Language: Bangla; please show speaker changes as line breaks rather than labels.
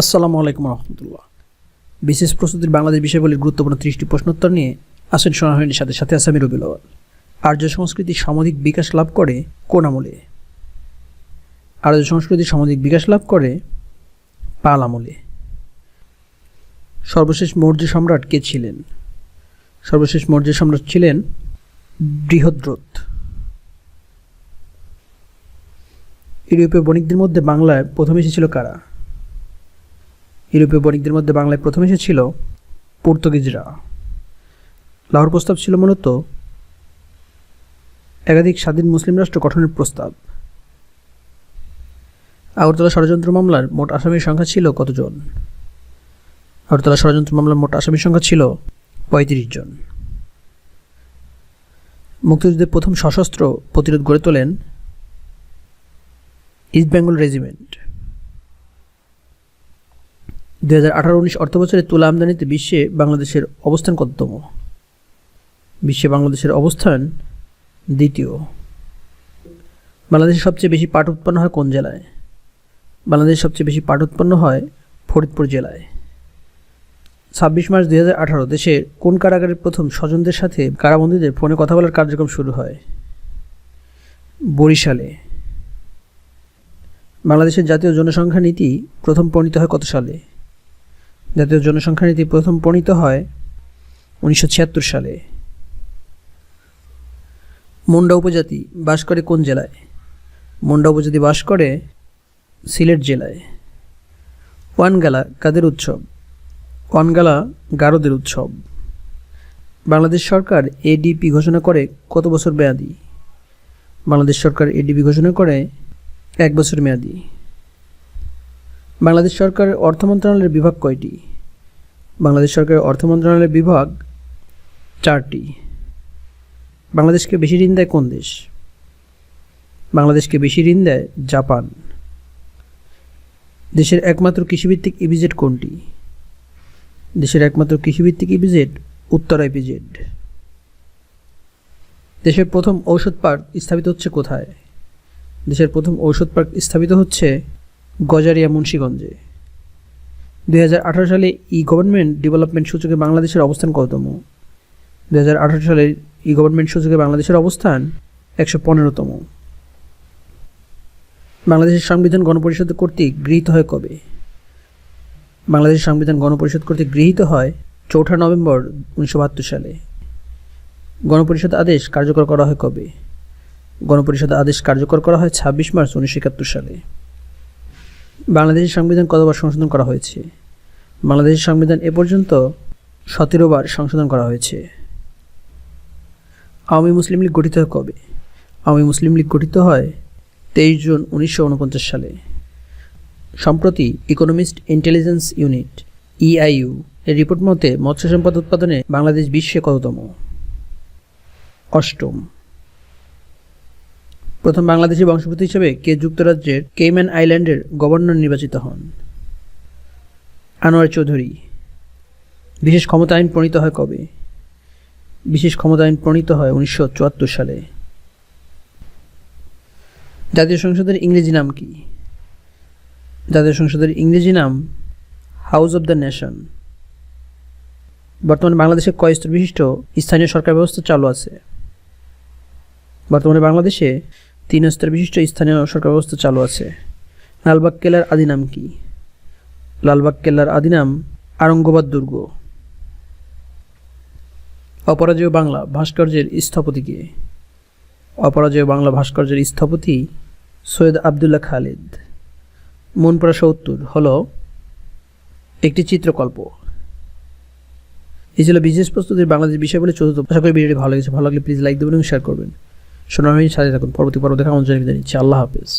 আসসালামু আলাইকুম রহমতুল্লাহ। বিশেষ প্রস্তুতির বাংলাদেশ বিষয়গুলির গুরুত্বপূর্ণ 30টি প্রশ্নোত্তর নিয়ে আসেন সোনার হরিণের সাথে সাথে আসামি রবিউল আউয়াল। আর্য সংস্কৃতি সামরিক বিকাশ লাভ করে কোন আমলে? আর্য সংস্কৃতি সামরিক বিকাশ লাভ করে পাল আমলে। সর্বশেষ মৌর্য সম্রাট কে ছিলেন? সর্বশেষ মৌর্য সম্রাট ছিলেন বৃহদ্রথ। ইউরোপীয় বণিকদের মধ্যে বাংলায় প্রথম এসেছিল কারা? ইউরোপীয় বণিকদের মধ্যে বাংলায় প্রথম এসেছিল পর্তুগিজরা। লাহোর প্রস্তাব ছিল মূলত একাধিক স্বাধীন মুসলিম রাষ্ট্র গঠনের প্রস্তাব। আগরতলা ষড়যন্ত্র মামলার মোট আসামির সংখ্যা ছিল কতজন? আগরতলা ষড়যন্ত্র মামলার মোট আসামির সংখ্যা ছিল ৩৫ জন। মুক্তিযুদ্ধে প্রথম সশস্ত্র প্রতিরোধ গড়ে তোলেন ইস্ট বেঙ্গল রেজিমেন্ট। 2018-19 অর্থবছরে তুলা আমদানিতে বিশ্বে বাংলাদেশের অবস্থান কততম? বিশ্বে বাংলাদেশের অবস্থান দ্বিতীয়। বাংলাদেশের সবচেয়ে বেশি পাট উৎপন্ন হয় কোন জেলায়? বাংলাদেশের সবচেয়ে বেশি পাট উৎপন্ন হয় ফরিদপুর জেলায়। 26 মার্চ 2018 দেশের কোন কারাগারের প্রথম স্বজনদের সাথে কারাবন্দীদের ফোনে কথা বলার কার্যক্রম শুরু হয়? বরিশালে। বাংলাদেশের জাতীয় জনসংখ্যা নীতি প্রথম প্রণীত হয় কত সালে? জাতীয় জনসংখ্যা নীতি প্রথম প্রণীত হয় 1976 সালে। মুন্ডা উপজাতি বাস করে কোন জেলায়? মুন্ডা উপজাতি বাস করে সিলেট জেলায়। ওয়ানগালা কাদের উৎসব? ওয়ানগালা গারোদের উৎসব। বাংলাদেশ সরকার এডিপি ঘোষণা করে কত বছর মেয়াদী? বাংলাদেশ সরকার এডিপি ঘোষণা করে 1 বছর মেয়াদী। বাংলাদেশ সরকারের অর্থ মন্ত্রণালয়ের বিভাগ কয়টি? বাংলাদেশ সরকারের অর্থ মন্ত্রণালয়ের বিভাগ 4টি। বাংলাদেশকে বেশি ঋণ দেয় কোন দেশ? বাংলাদেশকে বেশি ঋণ দেয় জাপান। দেশের একমাত্র কৃষিভিত্তিক ইপিজেড কোনটি? দেশের একমাত্র কৃষিভিত্তিক ইপিজেড উত্তরা ইপিজেড। দেশের প্রথম ঔষধ পার্ক স্থাপিত হচ্ছে কোথায়? দেশের প্রথম ঔষধ পার্ক স্থাপিত হচ্ছে গজারিয়া মুন্সিগঞ্জে। 2018 সালে গভর্নমেন্ট ডেভেলপমেন্ট সূচকে বাংলাদেশের অবস্থান কততম? 2018 সালের গভর্নমেন্ট সূচকে বাংলাদেশের অবস্থান 115তম। বাংলাদেশের সংবিধান গণপরিষদ কর্তৃক গৃহীত হয় কবে? বাংলাদেশের সংবিধান গণপরিষদ কর্তৃক গৃহীত হয় 4 নভেম্বর 1972 সালে। গণপরিষদ আদেশ কার্যকর করা হয় কবে? গণপরিষদ আদেশ কার্যকর করা হয় 26 মার্চ 1971 সালে। বাংলাদেশের সংবিধান কতবার সংশোধন করা হয়েছে? বাংলাদেশের সংবিধান এ পর্যন্ত 17 বার সংশোধন করা হয়েছে। আওয়ামী মুসলিম লীগ গঠিত হয় কবে? আওয়ামী মুসলিম লীগ গঠিত হয় 23 জুন 1949 সালে। সম্প্রতি ইকোনমিস্ট ইন্টেলিজেন্স ইউনিট ইআইইউ এর রিপোর্ট মতে মৎস্য সম্পদ উৎপাদনে বাংলাদেশ বিশ্বে কততম? 8ম। প্রথম বাংলাদেশি বংশোদ্ভূত হিসেবে কে যুক্তরাজ্যের কেইম্যান আইল্যান্ডের গভর্নর নির্বাচিত হন? আনোয়ার চৌধুরী। বিশেষ ক্ষমতা আইন প্রণীত হয় কবে? বিশেষ ক্ষমতা আইন প্রণীত হয় 1974 সালে। জাতীয় সংসদের ইংরেজি নাম কি? জাতীয় সংসদের ইংরেজি নাম হাউস অব দ্য নেশন। বর্তমানে বাংলাদেশে কয় স্তর বিশিষ্ট স্থানীয় সরকার ব্যবস্থা চালু আছে? বর্তমানে বাংলাদেশে 3 স্তর বিশিষ্ট স্থানীয় সরকার ব্যবস্থা চালু আছে। লালবাগ কেল্লার আদি নাম কি? লালবাগ কেল্লার আদি নাম আরঙ্গবাদ দুর্গ। অপরাজেয় বাংলা ভাস্কর্যের স্থপতি কে? অপরাজেয় বাংলা ভাস্কর্যের স্থপতি সৈয়দ আবদুল্লাহ খালিদ। মনপুরা 70 হল একটি চিত্রকল্প। এই ছিল বিশেষ প্রস্তুতির বাংলাদেশ বিষয়গুলি চতুর্থ। আশা করি ভিডিওটি ভালো লেগেছে। ভালো লাগলে প্লিজ লাইক দেবেন এবং শেয়ার করবেন। সোনার হরিণ সাথে থাকুন। পরবর্তী পর্ব দেখা আমাদের জানিয়ে দিচ্ছি। আল্লাহ হাফেজ।